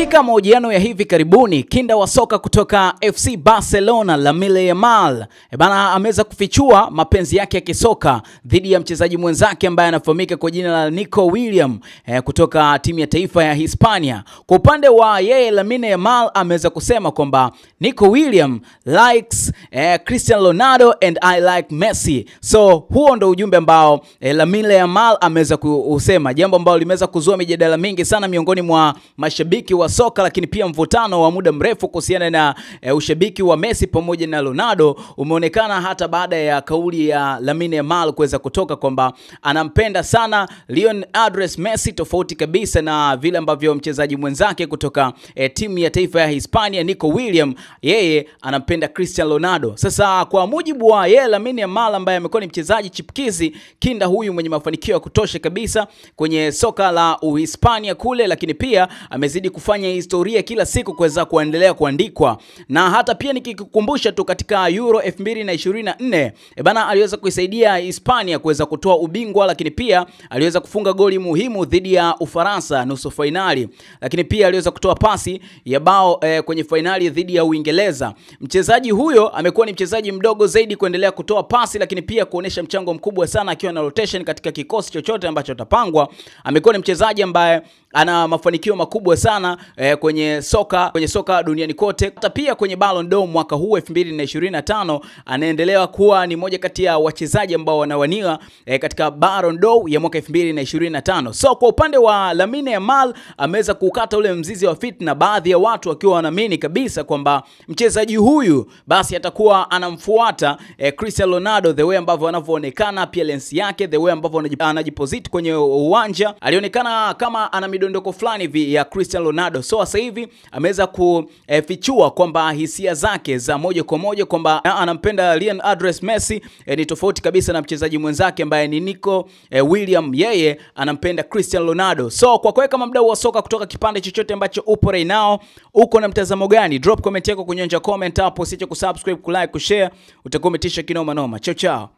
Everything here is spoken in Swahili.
Katika mahojiano ya hivi karibuni, kinda wa soka kutoka FC Barcelona Lamine Yamal ameweza kufichua mapenzi yake ya kisoka dhidi ya mchezaji mwenzake ambaye anafahamika kwa jina la Nico Williams kutoka timu ya taifa ya Hispania. Kwa upande wa yeye, Lamine Yamal ameweza kusema kwamba Nico Williams likes Cristiano Ronaldo and I like Messi. So huo ndo ujumbe ambao Lamine Yamal ameweza kusema, jambo ambalo limeweza kuzua mijadala mingi sana miongoni mwa mashabiki wa soka, lakini pia mvutano wa muda mrefu kuhusiana na ushabiki wa Messi pamoja na Ronaldo umeonekana hata baada ya kauli ya Lamine Yamal kuweza kutoka kwamba anampenda sana Lionel Messi, tofauti kabisa na vile ambavyo mchezaji mwenzake kutoka timu ya taifa ya Hispania Nico Williams, yeye anampenda Cristiano Ronaldo. Sasa kwa mujibu wa yeye Lamine Yamal ambaye amekuwa ni mchezaji chipkizi, kinda huyu mwenye mafanikio ya kutosha kabisa kwenye soka la Uhispania kule, lakini pia amezidi kufanya historia kila siku kuweza kuendelea kuandikwa. Na hata pia nikikukumbusha tu katika Euro 2024 aliweza kuisaidia Hispania kuweza kutoa ubingwa, lakini pia aliweza kufunga goli muhimu dhidi ya Ufaransa nusu finali, lakini pia aliweza kutoa pasi ya bao kwenye finali dhidi ya Uingereza. Mchezaji huyo amekuwa ni mchezaji mdogo zaidi kuendelea kutoa pasi, lakini pia kuonesha mchango mkubwa sana akiwa na rotation katika kikosi chochote ambacho tapangwa. Amekuwa ni mchezaji ambaye ana mafanikio makubwa sana kwenye soka duniani kote. Hata pia kwenye Ballon d'Or mwaka huu 2025 anaendelea kuwa ni moja kati ya wachezaji ambao wanawania katika Ballon d'Or ya mwaka 2025. So kwa upande wa Lamine Yamal ameweza kukata ule mzizi wa fitna, baadhi ya watu wakiwa wanaamini kabisa kwamba mchezaji huyu basi atakuwa anamfuata Cristiano Ronaldo, the way ambavyo anavyoonekana, appearance yake, the way ambavyo anajipositi kwenye uwanja, alionekana kama ana midondoko fulani hivi ya Cristiano Ronaldo. So sasa hivi ameweza kufichua kwamba hisia zake za moja kwa moja kwamba anampenda Lionel Messi, ni tofauti kabisa na mchezaji mwenzake ambaye ni Nico Williams, yeye anampenda Cristiano Ronaldo. So kwa kweli, kama mdau wa soka kutoka kipande chochote ambacho upo right now, uko na mtazamo gani? Drop comment yako kwenye comment hapo, usiache kusubscribe, kulike, kushare, utakuwa umetisha kinoma noma. Chao chao.